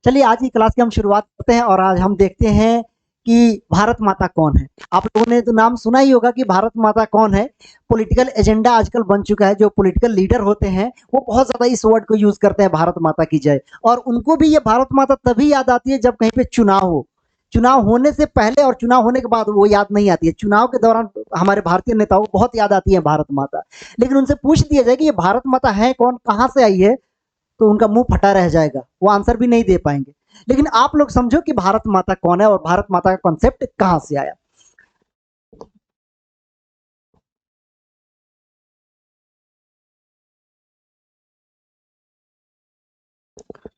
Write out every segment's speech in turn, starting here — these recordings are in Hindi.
चलिए आज की क्लास की हम शुरुआत करते हैं और आज हम देखते हैं कि भारत माता कौन है। आप लोगों ने तो नाम सुना ही होगा कि भारत माता कौन है। पॉलिटिकल एजेंडा आजकल बन चुका है, जो पॉलिटिकल लीडर होते हैं वो बहुत ज्यादा इस वर्ड को यूज करते हैं, भारत माता की जय। और उनको भी ये भारत माता तभी याद आती है जब कहीं पे चुनाव हो। चुनाव होने से पहले और चुनाव होने के बाद वो याद नहीं आती है। चुनाव के दौरान हमारे भारतीय नेताओं को बहुत याद आती है भारत माता। लेकिन उनसे पूछ दिया जाए कि ये भारत माता है कौन, कहाँ से आई है, तो उनका मुंह फटा रह जाएगा, वो आंसर भी नहीं दे पाएंगे। लेकिन आप लोग समझो कि भारत माता कौन है और भारत माता का कॉन्सेप्ट कहां से आया।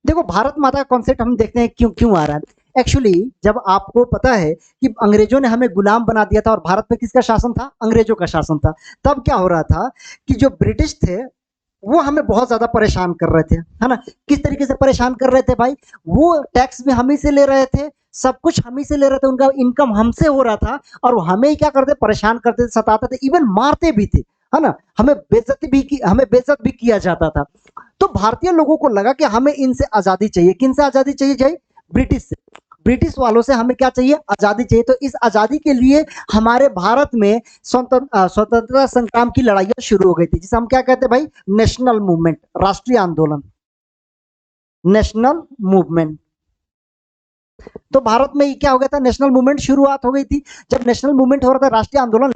देखो, भारत माता का कॉन्सेप्ट हम देखते हैं क्यों क्यों आ रहा है। एक्चुअली जब आपको पता है कि अंग्रेजों ने हमें गुलाम बना दिया था और भारत में किसका शासन था, अंग्रेजों का शासन था। तब क्या हो रहा था कि जो ब्रिटिश थे वो हमें बहुत ज्यादा परेशान कर रहे थे, है ना। किस तरीके से परेशान कर रहे थे भाई, वो टैक्स भी हम ही से ले रहे थे, सब कुछ हम ही से ले रहे थे, उनका इनकम हमसे हो रहा था और वो हमें ही क्या करते, परेशान करते थे, सताते थे, इवन मारते भी थे, है ना। हमें बेइज्जत भी किया जाता था। तो भारतीय लोगों को लगा कि हमें इनसे आजादी चाहिए। किन से आजादी चाहिए भाई, ब्रिटिश से। ब्रिटिश वालों से हमें क्या चाहिए, आजादी चाहिए। तो इस आजादी के लिए हमारे भारत में स्वतंत्रता संग्राम की लड़ाइयां शुरू हो गई थी, जिसे हम क्या कहते हैं भाई, नेशनल मूवमेंट, राष्ट्रीय आंदोलन, नेशनल मूवमेंट। तो भारत में क्या हो गया था, नेशनल मूवमेंट शुरुआत हो गई थी। जब नेशनल मूवमेंट हो रहा था, राष्ट्रीय आंदोलन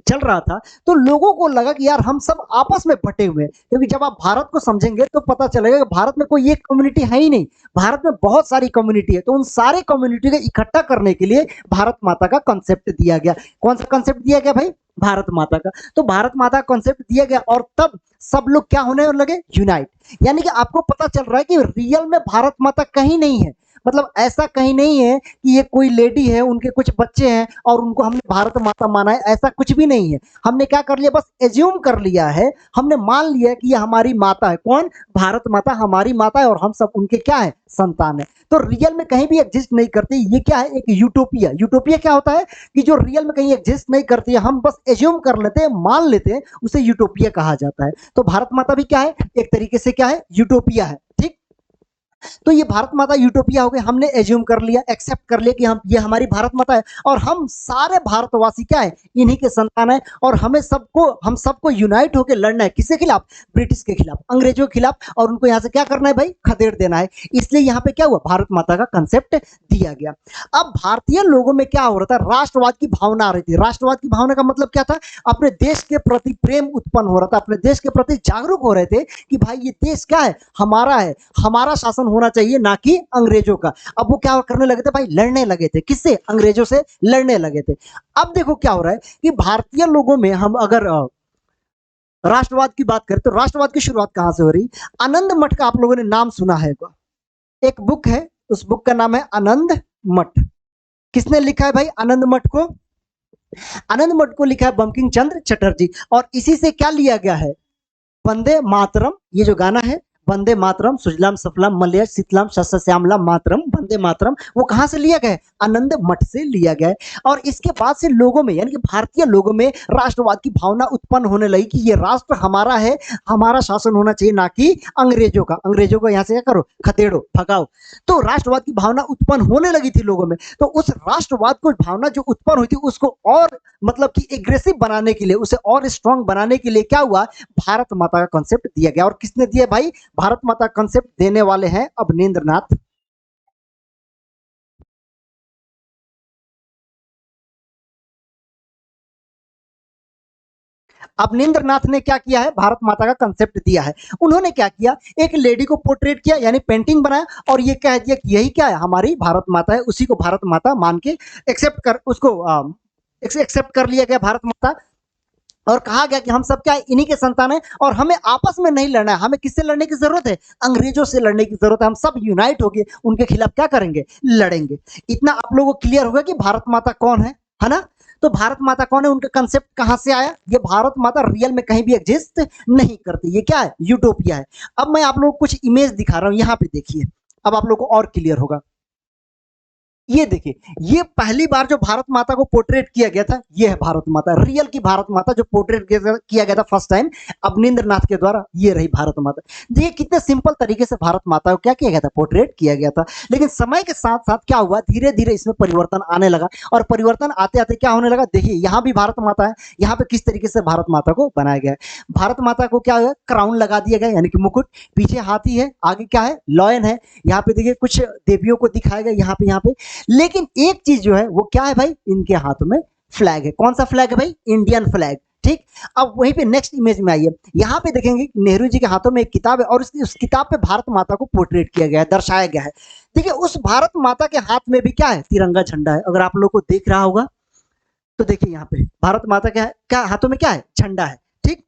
चल रहा था, तो लोगों को लगा कि यार हम सब आपस में बटे हुए हैं। क्योंकि जब आप भारत को समझेंगे तो पता चलेगा कि भारत में कोई एक कम्युनिटी है ही नहीं, भारत में बहुत सारी कम्युनिटी है। तो उन सारे कम्युनिटी को इकट्ठा करने के लिए भारत माता का कंसेप्ट दिया गया। कौन सा कंसेप्ट दिया गया भाई, भारत माता का। तो भारत माता का कॉन्सेप्ट दिया गया और तब सब लोग क्या होने लगे, यूनाइट। यानी कि आपको पता चल रहा है कि रियल में भारत माता कहीं नहीं है। मतलब ऐसा कहीं नहीं है कि ये कोई लेडी है, उनके कुछ बच्चे हैं और उनको हमने भारत माता माना है, ऐसा कुछ भी नहीं है। हमने क्या कर लिया, बस एज्यूम कर लिया है, हमने मान लिया कि ये हमारी माता है। कौन, भारत माता हमारी माता है और हम सब उनके क्या है, संतान है। तो रियल में कहीं भी एग्जिस्ट नहीं करती। ये क्या है, एक यूटोपिया। यूटोपिया क्या होता है कि जो रियल में कहीं एग्जिस्ट नहीं करती है, हम बस एज्यूम कर लेते हैं, मान लेते हैं, उसे यूटोपिया कहा जाता है। तो भारत माता भी क्या है, एक तरीके से क्या है, यूटोपिया है। ठीक। तो ये भारत माता यूटोपिया हो गई, हमने एज्यूम कर लिया, एक्सेप्ट कर लिया कि हम, ये हमारी भारत माता है और हम सारे भारतवासी क्या है, इन्हीं के संतान है। और हम सबको यूनाइट होकर लड़ना है, किसके खिलाफ, ब्रिटिश के खिलाफ, अंग्रेजों के खिलाफ। और उनको यहाँ से क्या करना है भाई, खदेड़ देना है। इसलिए यहाँ पे क्या हुआ, भारत माता का कंसेप्ट दिया गया। अब भारतीय लोगों में क्या हो रहा था, राष्ट्रवाद की भावना आ रही थी। राष्ट्रवाद की भावना का मतलब क्या था, अपने देश के प्रति प्रेम उत्पन्न हो रहा था, अपने देश के प्रति जागरूक हो रहे थे कि भाई ये देश क्या है, हमारा शासन होना चाहिए, ना कि अंग्रेजों का। अब वो क्या करने लगे थे भाई, लड़ने लगे थे, किससे, अंग्रेजों से लड़ने लगे थे। अब देखो क्या हो रहा है कि भारतीय लोगों में हम अगर राष्ट्रवाद की बात करें तो राष्ट्रवाद की शुरुआत कहां से हो रही, आनंद मठ का आप लोगों ने नाम सुना है। एक बुक है, उस बुक का नाम है आनंद मठ। किसने लिखा है भाई आनंद मठ को, आनंद मठ को लिखा है बंकिम चंद्र चटर्जी। और इसी से क्या लिया गया है, वंदे मातरम, ये जो गाना है, वंदे मातरम सुजलाम सफलाम मलय शीतलाम शस्य श्यामलाम मातरम वंदे मातरम, वो कहां से लिया गया है, आनंद मठ से लिया गया है। और इसके बाद से लोगों में, यानी कि भारतीय लोगों में राष्ट्रवाद की भावना उत्पन्न होने लगी कि ये राष्ट्र हमारा है, हमारा शासन होना चाहिए, ना कि अंग्रेजों का। अंग्रेजों को यहाँ से क्या करो, खदेड़ो, भगाओ। तो राष्ट्रवाद की भावना उत्पन्न होने लगी थी लोगों में। तो उस राष्ट्रवाद को भावना जो उत्पन्न हुई थी, उसको और मतलब कि एग्रेसिव बनाने के लिए, उसे और स्ट्रांग बनाने के लिए क्या हुआ, भारत माता का कॉन्सेप्ट दिया गया। और किसने दिया भाई, भारत माता कंसेप्ट देने वाले हैं अवनींद्र नाथ। अवनींद्र नाथ ने क्या किया है, भारत माता का कंसेप्ट दिया है। उन्होंने क्या किया, एक लेडी को पोर्ट्रेट किया, यानी पेंटिंग बनाया और ये कह दिया कि यही क्या है, हमारी भारत माता है। उसी को भारत माता मान के एक्सेप्ट कर, उसको एक्सेप्ट कर लिया गया भारत माता। और कहा गया कि हम सब क्या है, इन्हीं के संतान है और हमें आपस में नहीं लड़ना है। हमें किससे लड़ने की जरूरत है, अंग्रेजों से लड़ने की जरूरत है। हम सब यूनाइट होके उनके खिलाफ क्या करेंगे, लड़ेंगे। इतना आप लोगों को क्लियर होगा कि भारत माता कौन है ना। तो भारत माता कौन है, उनका कंसेप्ट कहां से आया, ये भारत माता रियल में कहीं भी एग्जिस्ट नहीं करती, ये क्या है, यूटोपिया है। अब मैं आप लोगों को कुछ इमेज दिखा रहा हूं, यहां पे देखिए, अब आप लोगों को और क्लियर होगा। ये देखिए, ये पहली बार जो भारत माता को पोर्ट्रेट किया गया था, ये है भारत माता, रियल की भारत माता जो पोर्ट्रेट किया गया था फर्स्ट टाइम अवनींद्रनाथ के द्वारा, ये रही भारत माता। देखिए कितने सिंपल तरीके से भारत माता को क्या किया गया था, पोर्ट्रेट किया गया था। लेकिन समय के साथ साथ क्या हुआ, धीरे धीरे इसमें परिवर्तन आने लगा, और परिवर्तन आते आते क्या होने लगा, देखिए यहाँ भी भारत माता है, यहाँ पे किस तरीके से भारत माता को बनाया गया है। भारत माता को क्या हुआ, क्राउन लगा दिया गया, यानी कि मुकुट, पीछे हाथी है, आगे क्या है, लॉयन है, यहाँ पे देखिए कुछ देवियों को दिखाया गया, यहाँ पे। लेकिन एक चीज जो है वो क्या है भाई, इनके हाथों में फ्लैग है। कौन सा फ्लैग है भाई, इंडियन फ्लैग। ठीक, अब वहीं पे नेक्स्ट इमेज में आइए, यहाँ पे देखेंगे नेहरू जी के हाथों में एक किताब है, और उस किताब पे भारत माता को पोर्ट्रेट किया गया है, दर्शाया गया है। देखिए उस भारत माता के हाथ में भी क्या है, तिरंगा झंडा है। अगर आप लोग को देख रहा होगा तो देखिए यहाँ पे भारत माता क्या हाथों में क्या है, झंडा है। ठीक,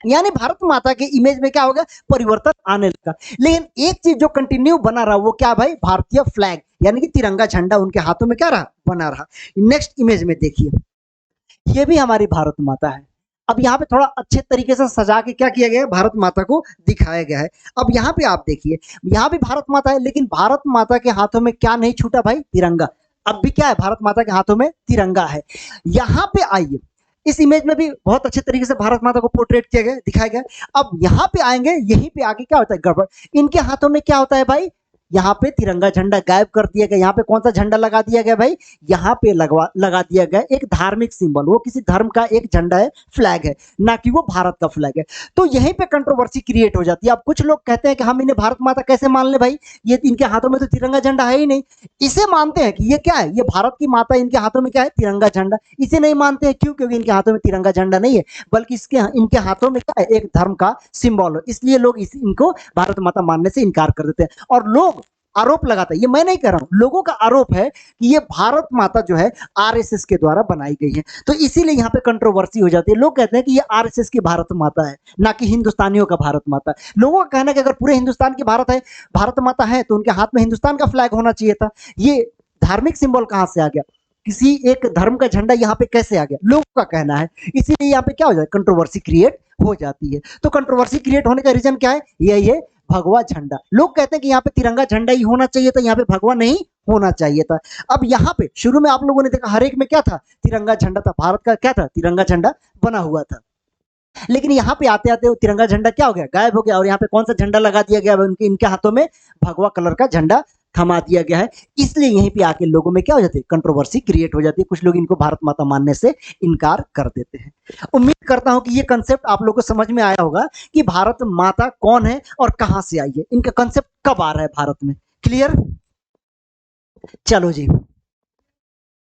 यानी भारत माता के इमेज में क्या होगा, परिवर्तन आने लगा। लेकिन एक चीज जो कंटिन्यू बना रहा वो क्या भाई, भारतीय फ्लैग, यानी कि तिरंगा झंडा उनके हाथों में क्या रहा, बना रहा। नेक्स्ट इमेज में देखिए, ये भी हमारी भारत माता है। अब यहाँ पे थोड़ा अच्छे तरीके से सजा के क्या किया गया है, भारत माता को दिखाया गया है। अब यहाँ पे आप देखिए, यहाँ भी भारत माता है, लेकिन भारत माता के हाथों में क्या नहीं छूटा भाई, तिरंगा। अब भी क्या है, भारत माता के हाथों में तिरंगा है। यहाँ पे आइए, इस इमेज में भी बहुत अच्छे तरीके से भारत माता को पोर्ट्रेट किया गया, दिखाया गया। अब यहाँ पे आएंगे, यहीं पे आगे क्या होता है, गड़बड़। इनके हाथों में क्या होता है भाई, यहाँ पे तिरंगा झंडा गायब कर दिया गया। यहाँ पे कौन सा झंडा लगा दिया गया भाई, यहाँ पे लगा दिया गया एक धार्मिक सिंबल, वो किसी धर्म का एक झंडा है, फ्लैग है, ना कि वो भारत का फ्लैग है। तो यहीं पे कंट्रोवर्सी क्रिएट हो जाती है। अब कुछ लोग कहते हैं कि हम इन्हें भारत माता कैसे मान ले भाई, ये इनके हाथों में तो तिरंगा झंडा है ही नहीं। इसे मानते हैं कि ये क्या है, ये भारत की माता, इनके हाथों में क्या है, तिरंगा झंडा। इसे नहीं मानते हैं, क्यों, क्योंकि इनके हाथों में तिरंगा झंडा नहीं है, बल्कि इनके हाथों में क्या है, एक धर्म का सिंबल है। इसलिए लोग इनको भारत माता मानने से इनकार कर देते हैं। और लोग आरोप लगाता है, ये मैं नहीं कर रहा हूं, लोगों का आरोप है कि ये भारत माता जो है आरएसएस के द्वारा बनाई गई है। तो इसीलिए यहाँ पे कंट्रोवर्सी हो जाती है। लोग कहते हैं कि ये आरएसएस की भारत माता है, ना कि हिंदुस्तानियों का भारत माता है। लोगों का कहना है कि अगर पूरे हिंदुस्तान की भारत माता है तो उनके हाथ में हिंदुस्तान का फ्लैग होना चाहिए था। ये धार्मिक सिंबल कहां से आ गया, किसी एक धर्म का झंडा यहाँ पे कैसे आ गया, लोगों का कहना है। इसीलिए यहाँ पे क्या हो जाए, कंट्रोवर्सी क्रिएट हो जाती है। तो कंट्रोवर्सी क्रिएट होने का रीजन क्या है, यही है, भगवा झंडा। लोग कहते हैं कि यहाँ पे तिरंगा झंडा ही होना चाहिए था, यहाँ पे भगवा नहीं होना चाहिए था। अब यहाँ पे शुरू में आप लोगों ने देखा, हर एक में क्या था, तिरंगा झंडा था, भारत का क्या था, तिरंगा झंडा बना हुआ था। लेकिन यहाँ पे आते आते वो तिरंगा झंडा क्या हो गया, गायब हो गया, और यहाँ पे कौन सा झंडा लगा दिया गया, इनके हाथों में भगवा कलर का झंडा थमा दिया गया है। इसलिए यहीं पे आके लोगों में क्या हो जाती है, कंट्रोवर्सी क्रिएट हो जाती है। कुछ लोग इनको भारत माता मानने से इनकार कर देते हैं। उम्मीद करता हूं कि ये कंसेप्ट आप लोगों को समझ में आया होगा कि भारत माता कौन है और कहां से आई है, इनका कंसेप्ट कब आ रहा है भारत में। क्लियर, चलो जी।